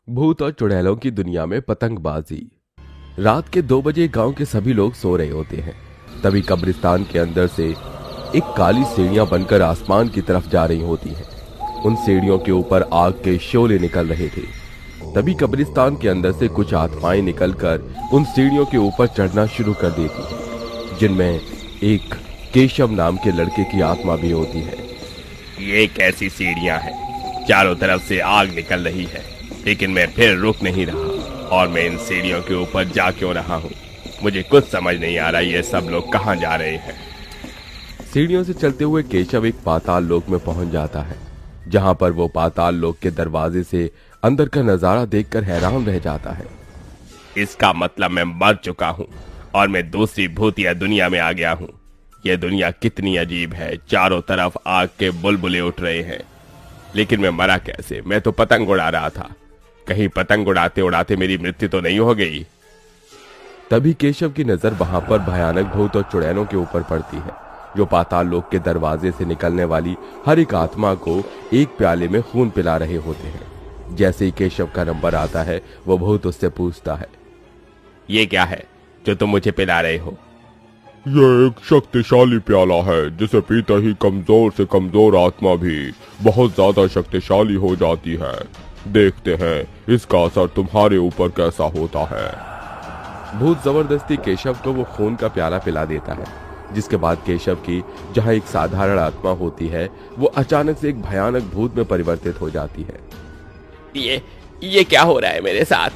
भूत और चुड़ैलों की दुनिया में पतंगबाजी। रात के 2 बजे गांव के सभी लोग सो रहे होते हैं। तभी कब्रिस्तान के अंदर से एक काली सीढ़ियां बनकर आसमान की तरफ जा रही होती हैं। उन सीढ़ियों के ऊपर आग के शोले निकल रहे थे। तभी कब्रिस्तान के अंदर से कुछ आत्माएं निकलकर उन सीढ़ियों के ऊपर चढ़ना शुरू कर देती हैं, जिनमें एक केशव नाम के लड़के की आत्मा भी होती है। ये कैसी सीढ़ियां हैं? चारों तरफ से आग निकल रही है, लेकिन मैं फिर रुक नहीं रहा और मैं इन सीढ़ियों के ऊपर जा क्यों रहा हूँ? मुझे कुछ समझ नहीं आ रहा ये सब लोग कहाँ जा रहे हैं। सीढ़ियों से चलते हुए केशव एक पाताल लोक में पहुंच जाता है, जहां पर वो पाताल लोक के दरवाजे से अंदर का नजारा देखकर हैरान रह जाता है। इसका मतलब मैं मर चुका हूँ और मैं दूसरी भूतिया दुनिया में आ गया हूँ। ये दुनिया कितनी अजीब है, चारों तरफ आग के बुलबुले उठ रहे हैं, लेकिन मैं मरा कैसे? मैं तो पतंग उड़ा रहा था, कहीं पतंग उड़ाते उड़ाते मेरी मृत्यु तो नहीं हो गई। तभी केशव की नजर वहां पर भयानक भूत और चुड़ैलों के ऊपर पड़ती है, जो पाताल लोक के दरवाजे से निकलने वाली हर एक आत्मा को एक प्याले में खून पिला रहे होते हैं। जैसे ही केशव का नंबर आता है, वो भूत उससे पूछता है, ये क्या है जो तुम मुझे पिला रहे हो? यह एक शक्तिशाली प्याला है, जिसे पीते ही कमजोर से कमजोर आत्मा भी बहुत ज्यादा शक्तिशाली हो जाती है। देखते हैं इसका असर तुम्हारे ऊपर कैसा होता है। भूत जबरदस्ती केशव को वो खून का प्याला पिला देता है, जिसके बाद केशव की जहां एक साधारण आत्मा होती है, वो अचानक से एक भयानक भूत में परिवर्तित हो जाती है। ये क्या हो रहा है मेरे साथ?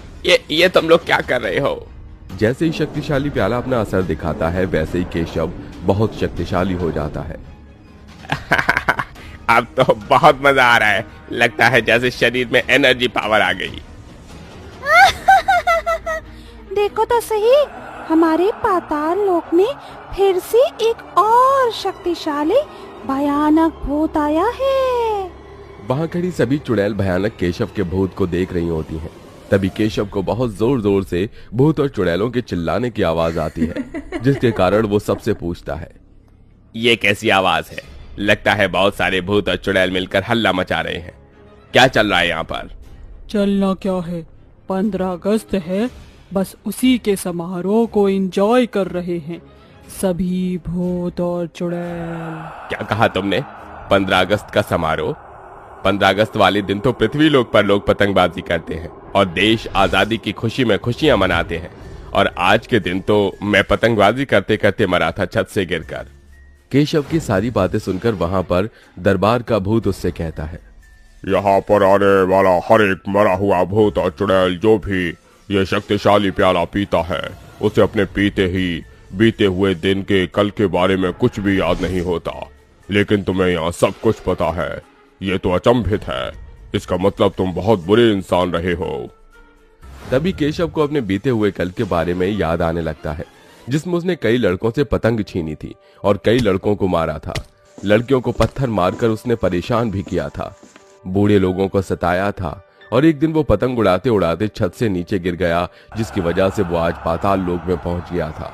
ये तुम लोग क्या कर रहे हो? जैसे ही शक्तिशाली प्याला अपना असर दिखाता है, वैसे ही केशव बहुत शक्तिशाली हो जाता है। अब तो बहुत मजा आ रहा है, लगता है जैसे शरीर में एनर्जी पावर आ गई। देखो तो सही, हमारे पाताल लोक में फिर से एक और शक्तिशाली भयानक भूत आया है। वहां खड़ी सभी चुड़ैल भयानक केशव के भूत को देख रही होती हैं। तभी केशव को बहुत जोर जोर से भूत और चुड़ैलों के चिल्लाने की आवाज आती है, जिसके कारण वो सबसे पूछता है, ये कैसी आवाज है? लगता है बहुत सारे भूत और चुड़ैल मिलकर हल्ला मचा रहे हैं। क्या चल रहा है यहाँ पर? चलना क्या है, 15 अगस्त है, बस उसी के समारोह को एंजॉय कर रहे हैं सभी भूत और चुड़ैल। क्या कहा तुमने? 15 अगस्त का समारोह? 15 अगस्त वाले दिन तो पृथ्वी लोक पर लोग पतंगबाजी करते हैं और देश आजादी की खुशी में खुशियां मनाते हैं, और आज के दिन तो मैं पतंगबाजी करते करते मरा था छत से गिरकर। केशव की सारी बातें सुनकर वहां पर दरबार का भूत उससे कहता है, यहाँ पर आने वाला हर एक मरा हुआ भूत और चुड़ैल जो भी ये शक्तिशाली प्याला पीता है, उसे अपने बीते हुए दिन के कल के बारे में कुछ भी याद नहीं होता। लेकिन तुम्हें यहाँ सब कुछ पता है, ये तो अचंभित है। इसका मतलब तुम बहुत बुरे इंसान रहे हो। तभी केशव को अपने बीते हुए कल के बारे में याद आने लगता है, जिसमें उसने कई लड़कों से पतंग छीनी थी और कई लड़कों को मारा था। लड़कियों को पत्थर मारकर उसने परेशान भी किया था, बूढ़े लोगों को सताया था, और एक दिन वो पतंग उड़ाते उड़ाते छत से नीचे गिर गया, जिसकी वजह से वो आज पाताल लोक में पहुंच गया था।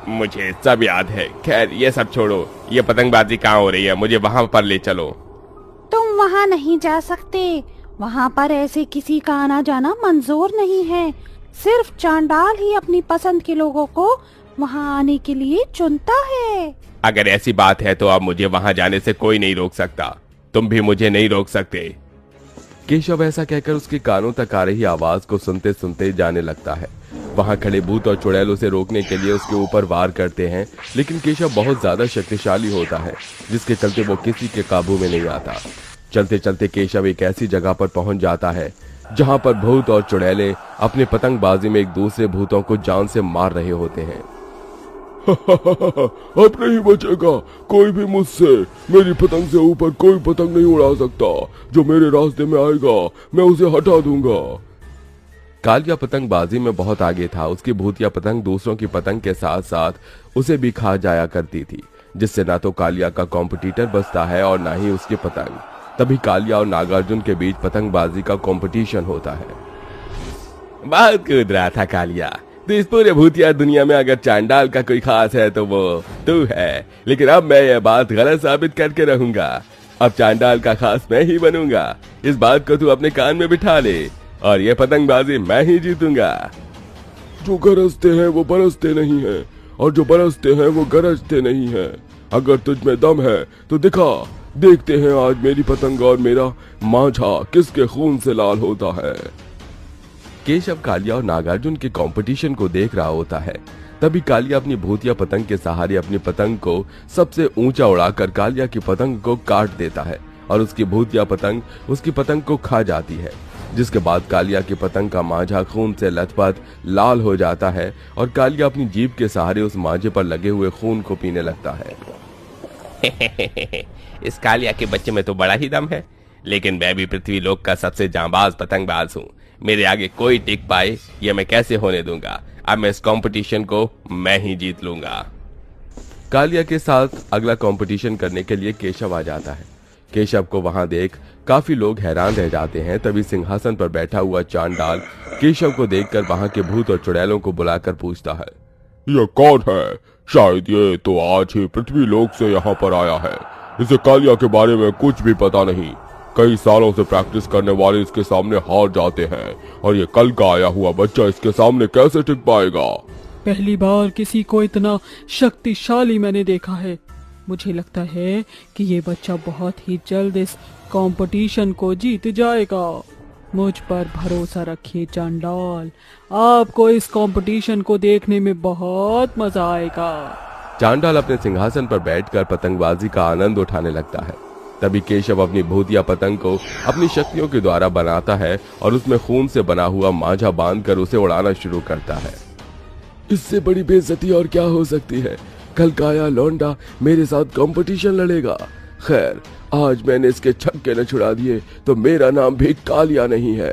मुझे सब याद है। खैर ये सब छोड़ो, ये पतंगबाजी कहाँ हो रही है? मुझे वहां पर ले चलो। तुम वहाँ नहीं जा सकते, वहाँ पर ऐसे किसी का आना जाना मंजूर नहीं है। सिर्फ चांडाल ही अपनी पसंद के लोगों को वहाँ आने के लिए चुनता है। अगर ऐसी बात है तो अब मुझे वहां जाने से कोई नहीं रोक सकता, तुम भी मुझे नहीं रोक सकते। केशव ऐसा कहकर उसके कानों तक आ रही आवाज को सुनते सुनते जाने लगता है। वहां खड़े भूत और चुड़ैल उसे रोकने के लिए उसके ऊपर वार करते हैं, लेकिन केशव बहुत ज्यादा शक्तिशाली होता है, जिसके चलते वो किसी के काबू में नहीं आता। चलते चलते केशव एक ऐसी जगह पर पहुंच जाता है, जहां पर भूत और चुड़ैलें अपने पतंगबाजी में एक दूसरे भूतों को जान से मार रहे होते हैं। अब नहीं बचेगा कोई भी मुझसे। मेरी पतंग से ऊपर कोई पतंग नहीं उड़ा सकता। जो मेरे रास्ते में आएगा मैं उसे हटा दूंगा। कालिया पतंगबाजी में बहुत आगे था। उसकी भूतिया पतंग दूसरों की पतंग के साथ साथ उसे भी खा जाया करती थी, जिससे ना तो कालिया का कॉम्पिटिटर बचता है और ना ही उसकी पतंग। तभी कालिया और नागार्जुन के बीच पतंगबाजी का कंपटीशन होता है। बहुत कूद रहा था कालिया, तो इस पूरे भूतिया दुनिया में अगर चांडाल का कोई खास है तो वो तू है। लेकिन अब मैं ये बात गलत साबित करके रहूंगा। अब चांडाल का खास मैं ही बनूंगा। इस बात को तू अपने कान में बिठा ले। और ये पतंगबाजी मैं ही जीतूंगा। जो गरजते हैं वो बरसते नहीं हैं, और जो बरसते हैं वो गरजते नहीं हैं। अगर तुझ में दम है तो दिखा, देखते हैं आज मेरी पतंग और मेरा मांझा किसके खून से लाल होता है। केशव, कालिया और नागार्जुन के कंपटीशन को देख रहा होता है। तभी कालिया अपनी भूतिया पतंग के सहारे अपनी पतंग को सबसे ऊंचा उड़ाकर कालिया की पतंग को काट देता है और उसकी भूतिया पतंग उसकी पतंग को खा जाती है, जिसके बाद कालिया की पतंग का मांझा खून से लथपथ लाल हो जाता है और कालिया अपनी जीभ के सहारे उस मांझे पर लगे हुए खून को पीने लगता है। इस कालिया के बच्चे में तो बड़ा ही दम है, लेकिन मैं भी पृथ्वी लोक का सबसे जांबाज पतंगबाज हूँ। मेरे आगे कोई टिक पाए ये मैं कैसे होने दूंगा। अब मैं इस कंपटीशन को मैं ही जीत लूंगा। कालिया के साथ अगला कंपटीशन करने के लिए केशव आ जाता है। केशव को वहां देख काफी लोग हैरान रह जाते हैं। तभी सिंहासन पर बैठा हुआ चांडाल केशव को देखकर वहां के भूत और चुड़ैलों को बुलाकर पूछता है, ये कौन है? शायद ये तो आज ही पृथ्वी लोक से यहाँ पर आया है। इसे कालिया के बारे में कुछ भी पता नहीं। कई सालों से प्रैक्टिस करने वाले इसके सामने हार जाते हैं, और ये कल का आया हुआ बच्चा इसके सामने कैसे टिक पाएगा? पहली बार किसी को इतना शक्तिशाली मैंने देखा है। मुझे लगता है कि ये बच्चा बहुत ही जल्द इस कंपटीशन को जीत जाएगा। मुझ पर भरोसा रखिए चांडाल, आपको इस कंपटीशन को देखने में बहुत मजा आएगा। चांडाल अपने सिंहासन पर बैठकर पतंगबाजी का आनंद उठाने लगता है। तभी केशव अपनी भूतिया पतंग को अपनी शक्तियों के द्वारा बनाता है और उसमें खून से बना हुआ मांझा बांधकर उसे उड़ाना शुरू करता है। इससे बड़ी बेइज्जती और क्या हो सकती है? कल काया लौंडा मेरे साथ कंपटीशन लड़ेगा। खैर, आज मैंने इसके छक्के न छुड़ा दिए तो मेरा नाम भी कालिया नहीं है।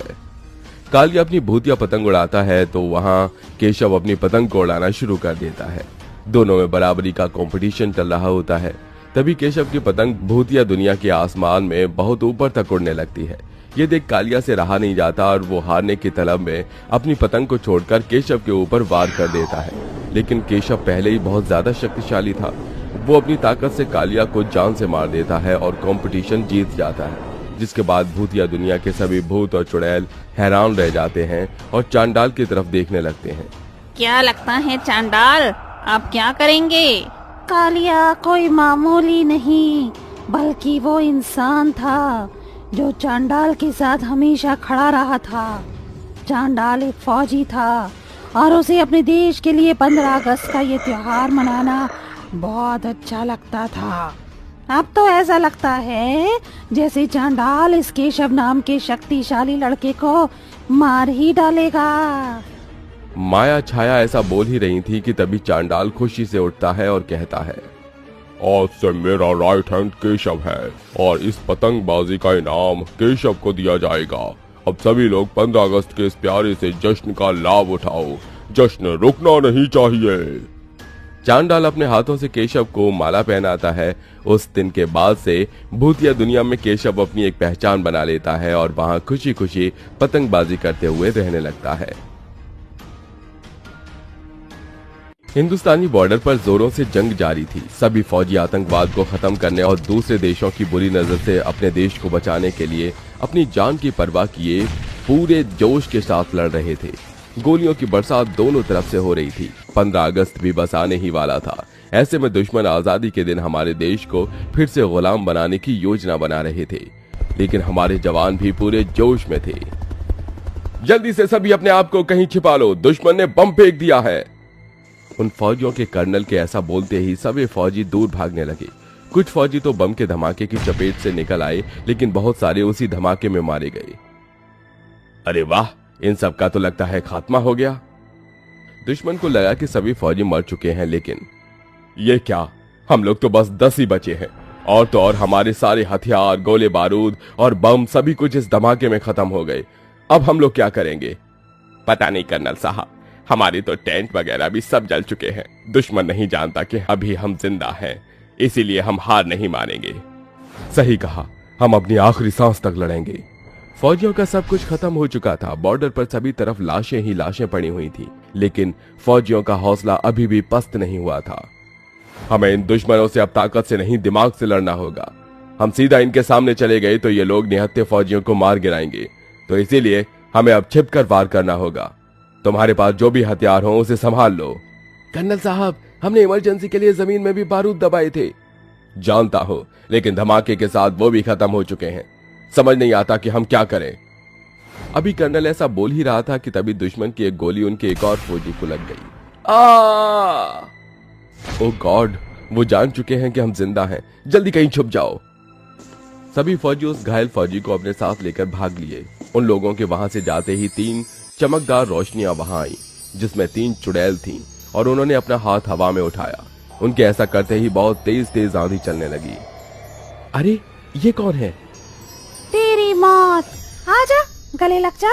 कालिया अपनी भूतिया पतंग उड़ाता है तो वहां केशव अपनी पतंग को उड़ाना शुरू कर देता है। दोनों में बराबरी का कंपटीशन चल रहा होता है। तभी केशव की पतंग भूतिया दुनिया के आसमान में बहुत ऊपर तक उड़ने लगती है। ये देख कालिया से रहा नहीं जाता और वो हारने की तलब में अपनी पतंग को छोड़कर केशव के ऊपर वार कर देता है। लेकिन केशव पहले ही बहुत ज्यादा शक्तिशाली था। वो अपनी ताकत से कालिया को जान से मार देता है और कंपटीशन जीत जाता है, जिसके बाद भूतिया दुनिया के सभी भूत और चुड़ैल हैरान रह जाते हैं और चांडाल की तरफ देखने लगते हैं। क्या लगता है चांडाल, आप क्या करेंगे? कालिया कोई मामूली नहीं, बल्कि वो इंसान था जो चांडाल के साथ हमेशा खड़ा रहा था। चांडाल एक फौजी था और उसे अपने देश के लिए 15 अगस्त का ये त्योहार मनाना बहुत अच्छा लगता था। अब तो ऐसा लगता है जैसे चांडाल इस केशव नाम के शक्तिशाली लड़के को मार ही डालेगा। माया छाया ऐसा बोल ही रही थी कि तभी चांडाल खुशी से उठता है और कहता है, आज से मेरा राइट हैंड केशव है और इस पतंगबाजी का इनाम केशव को दिया जाएगा। अब सभी लोग 15 अगस्त के इस प्यारे से जश्न का लाभ उठाओ। जश्न रुकना नहीं चाहिए। चांडाल अपने हाथों से केशव को माला पहनाता है। उस दिन के बाद से भूतिया दुनिया में केशव अपनी एक पहचान बना लेता है और वहां खुशी खुशी पतंगबाजी करते हुए रहने लगता है। हिंदुस्तानी बॉर्डर पर जोरों से जंग जारी थी। सभी फौजी आतंकवाद को खत्म करने और दूसरे देशों की बुरी नजर से अपने देश को बचाने के लिए अपनी जान की परवाह किए पूरे जोश के साथ लड़ रहे थे। गोलियों की बरसात दोनों तरफ से हो रही थी। 15 अगस्त भी बस आने ही वाला था। ऐसे में दुश्मन आजादी के दिन हमारे देश को फिर से गुलाम बनाने की योजना बना रहे थे, लेकिन हमारे जवान भी पूरे जोश में थे। जल्दी से सभी अपने आप को कहीं छिपा लो, दुश्मन ने बम फेंक दिया है। उन फौजियों के कर्नल के ऐसा बोलते ही सभी फौजी दूर भागने लगे। कुछ फौजी तो बम के धमाके की चपेट से निकल आए, लेकिन बहुत सारे उसी धमाके में मारे गए। अरे वाह, इन सब का तो लगता है खात्मा हो गया। दुश्मन को लगा कि सभी फौजी मर चुके हैं, लेकिन ये क्या, हम लोग तो बस 10 ही बचे हैं। और तो और हमारे सारे हथियार, गोले बारूद और बम सभी कुछ इस धमाके में खत्म हो गए। अब हम लोग क्या करेंगे? पता नहीं कर्नल साहब, हमारी तो टेंट वगैरह भी सब जल चुके हैं। दुश्मन नहीं जानता कि अभी हम जिंदा हैं, इसीलिए हम हार नहीं मानेंगे। सही कहा, हम अपनी आखिरी सांस तक लड़ेंगे। फौजियों का सब कुछ खत्म हो चुका था। बॉर्डर पर सभी तरफ लाशें ही लाशें पड़ी हुई थी, लेकिन फौजियों का हौसला अभी भी पस्त नहीं हुआ था। हमें इन दुश्मनों से अब ताकत से नहीं, दिमाग से लड़ना होगा। हम सीधा इनके सामने चले गए तो ये लोग निहत्थे फौजियों को मार गिराएंगे, तो इसीलिए हमें अब छिपकर वार करना होगा। तुम्हारे पास जो भी हथियार हो उसे संभाल लो। कर्नल साहब, हमने इमरजेंसी के लिए जमीन में भी बारूद दबाए थे। जानता हूं, लेकिन धमाके के साथ वो भी खत्म हो चुके हैं। समझ नहीं आता कि हम क्या करें। अभी कर्नल ऐसा बोल ही रहा था कि तभी दुश्मन की एक गोली उनके एक और फौजी को लग गई। ओह गॉड, वो जान चुके हैं कि हम जिंदा हैं। जल्दी कहीं छुप जाओ। सभी फौजी उस घायल फौजी को अपने साथ लेकर भाग लिए। उन लोगों के वहां से जाते ही 3 चमकदार रोशनियां वहां आई, जिसमें 3 चुड़ैल थीं, और उन्होंने अपना हाथ हवा में उठाया। उनके ऐसा करते ही बहुत तेज तेज आंधी चलने लगी। अरे ये कौन है? तेरी मौत, आजा गले लग जा।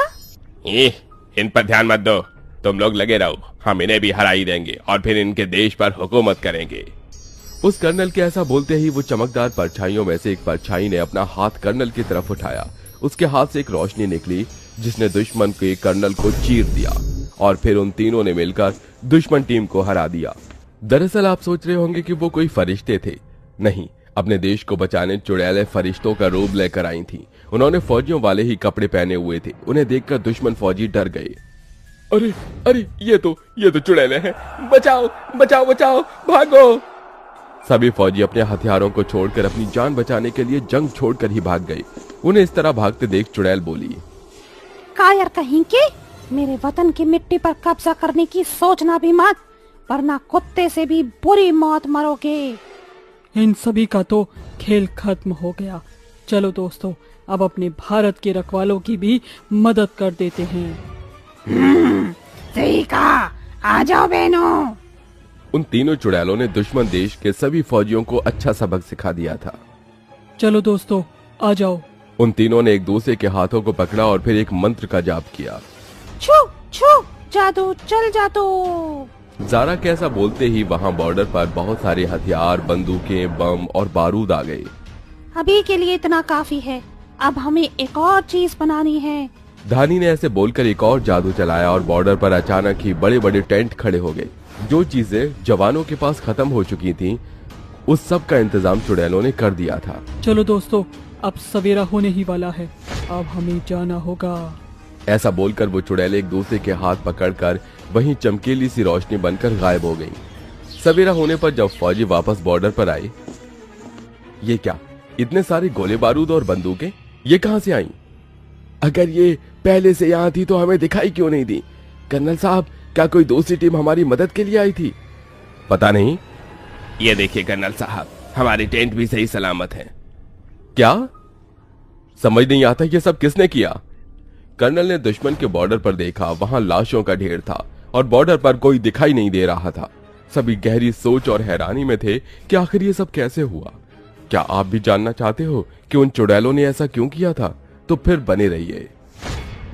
इन पर ध्यान मत दो, तुम लोग लगे रहो, हम इन्हें भी हरा ही देंगे और फिर इनके देश पर हुकूमत करेंगे। उस कर्नल के ऐसा बोलते ही वो चमकदार परछाइयों में से एक परछाई ने अपना हाथ कर्नल की तरफ उठाया। उसके हाथ से एक रोशनी निकली जिसने दुश्मन के कर्नल को चीर दिया, और फिर उन तीनों ने मिलकर दुश्मन टीम को हरा दिया। दरअसल आप सोच रहे होंगे कि वो कोई फरिश्ते थे। नहीं, अपने देश को बचाने चुड़ैलें फरिश्तों का रूप लेकर आई थी। उन्होंने फौजियों वाले ही कपड़े पहने हुए थे। उन्हें देखकर दुश्मन फौजी डर गए। अरे अरे, ये तो चुड़ैलें हैं। बचाओ बचाओ बचाओ, भागो। सभी फौजी अपने हथियारों को छोड़कर अपनी जान बचाने के लिए जंग छोड़कर ही भाग गए। उन्हें इस तरह भागते देख चुड़ैल बोली, कायर कहीं के, मेरे वतन की मिट्टी पर कब्जा करने की सोचना भी मत, वरना कुत्ते से भी बुरी मौत मरोगे। इन सभी का तो खेल खत्म हो गया। चलो दोस्तों, अब अपने भारत के रखवालों की भी मदद कर देते हैं। सही कहा, आ जाओ बहनों। उन तीनों चुड़ैलों ने दुश्मन देश के सभी फौजियों को अच्छा सबक सिखा दिया था। चलो दोस्तों, आ जाओ। उन तीनों ने एक दूसरे के हाथों को पकड़ा और फिर एक मंत्र का जाप किया। छू छू, जादू चल जादू। जारा के ऐसा बोलते ही वहां बॉर्डर पर बहुत सारे हथियार, बंदूकें, बम और बारूद आ गए। अभी के लिए इतना काफी है, अब हमें एक और चीज बनानी है। धानी ने ऐसे बोलकर एक और जादू चलाया और बॉर्डर पर अचानक ही बड़े बड़े टेंट खड़े हो गए। जो चीजें जवानों के पास खत्म हो चुकी थीं, उस सब का इंतजाम चुड़ैलों ने कर दिया था। चलो दोस्तों, अब सवेरा होने ही वाला है, अब हमें जाना होगा। ऐसा बोलकर वो चुड़ैल एक दूसरे के हाथ पकड़कर वहीं चमकीली सी रोशनी बनकर गायब हो गई। सवेरा होने पर जब फौजी वापस बॉर्डर पर आए, ये क्या, इतने सारे गोले बारूद और बंदूकें ये कहां से आई? अगर ये पहले से यहाँ थी तो हमें दिखाई क्यों नहीं दी? कर्नल साहब, क्या कोई दूसरी टीम हमारी मदद के लिए आई थी? पता नहीं। ये देखिए कर्नल साहब, हमारे टेंट भी सही सलामत हैं। क्या? समझ नहीं आता ये सब किसने किया? कर्नल ने दुश्मन के बॉर्डर पर देखा, वहां लाशों का ढेर था और बॉर्डर पर कोई दिखाई नहीं दे रहा था। सभी गहरी सोच और हैरानी में थे कि आखिर ये सब कैसे हुआ। क्या आप भी जानना चाहते हो कि उन चुड़ैलों ने ऐसा क्यों किया था? तो फिर बने रहिए।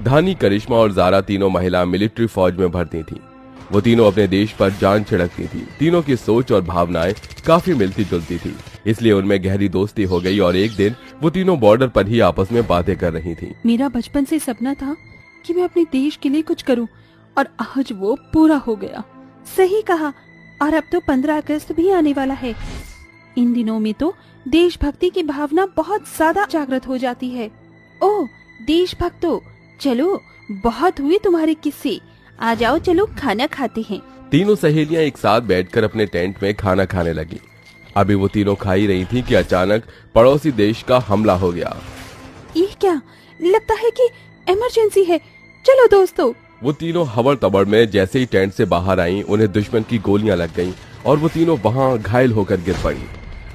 धानी, करिश्मा और जारा तीनों महिला मिलिट्री फौज में भर्ती थीं। वो तीनों अपने देश पर जान छिड़कती थी। तीनों की सोच और भावनाएं काफी मिलती जुलती थी, इसलिए उनमें गहरी दोस्ती हो गई और एक दिन वो तीनों बॉर्डर पर ही आपस में बातें कर रही थीं। मेरा बचपन से सपना था कि मैं अपने देश के लिए कुछ करूं, और आज वो पूरा हो गया। सही कहा, और अब तो 15 अगस्त भी आने वाला है। इन दिनों में तो देशभक्ति की भावना बहुत ज्यादा जागृत हो जाती है। ओह देशभक्तों, चलो बहुत हुई तुम्हारे किस्से, आ जाओ चलो खाना खाते हैं। तीनों सहेलियां एक साथ बैठकर अपने टेंट में खाना खाने लगी। अभी वो तीनों खा ही रही थी कि अचानक पड़ोसी देश का हमला हो गया। ये क्या, लगता है कि इमरजेंसी है। चलो दोस्तों। वो तीनों हबड़ तबड़ में जैसे ही टेंट से बाहर आईं, उन्हें दुश्मन की गोलियां लग गईं और वो तीनों वहां घायल होकर गिर पड़ी।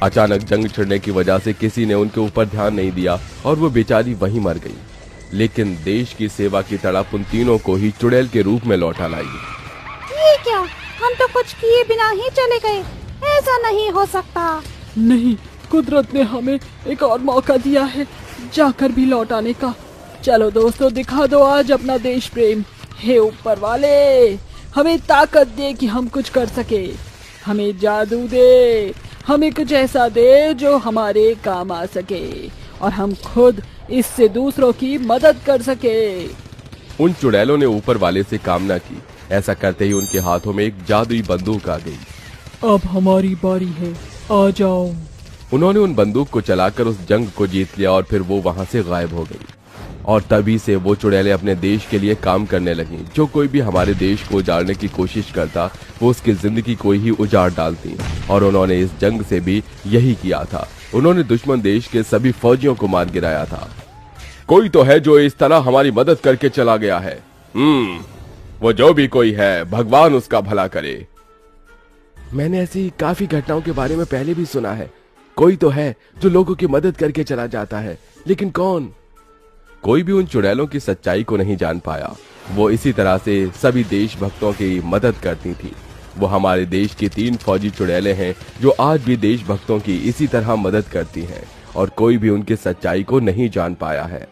अचानक जंग छिड़ने की वजह से किसी ने उनके ऊपर ध्यान नहीं दिया और वो बेचारी वहीं मर गई। लेकिन देश की सेवा की तड़प उन तीनों को ही चुड़ैल के रूप में लौटा लाई। ये क्या, हम तो कुछ किए बिना ही चले गए। ऐसा नहीं हो सकता। नहीं, कुदरत ने हमें एक और मौका दिया है जाकर भी लौटाने का। चलो दोस्तों, दिखा दो आज अपना देश प्रेम। हे ऊपर वाले, हमें ताकत दे कि हम कुछ कर सके। हमें जादू दे, हमें कुछ ऐसा दे जो हमारे काम आ सके और हम खुद इससे दूसरों की मदद कर सके। उन चुड़ैलों ने ऊपर वाले से कामना की। ऐसा करते ही उनके हाथों में एक जादुई बंदूक आ गई। अब हमारी बारी है, आ जाओ। उन्होंने उन बंदूक को चलाकर उस जंग को जीत लिया और फिर वो वहां से गायब हो गई। और तभी से वो चुड़ैलें अपने देश के लिए काम करने लगीं। जो कोई भी हमारे देश को उजाड़ने की कोशिश करता वो उसकी जिंदगी को ही उजाड़ डालती, और उन्होंने इस जंग से भी यही किया था। उन्होंने दुश्मन देश के सभी फौजियों को मार गिराया था। कोई तो है जो इस तरह हमारी मदद करके चला गया है। वो जो भी कोई है, भगवान उसका भला करे। मैंने ऐसी काफी घटनाओं के बारे में पहले भी सुना है। कोई तो है जो लोगों की मदद करके चला जाता है, लेकिन कौन? कोई भी उन चुड़ैलों की सच्चाई को नहीं जान पाया। वो इसी तरह से सभी देशभक्तों की मदद करती थी। वो हमारे देश की 3 फौजी चुड़ैलें हैं जो आज भी देशभक्तों की इसी तरह मदद करती हैं, और कोई भी उनकी सच्चाई को नहीं जान पाया है।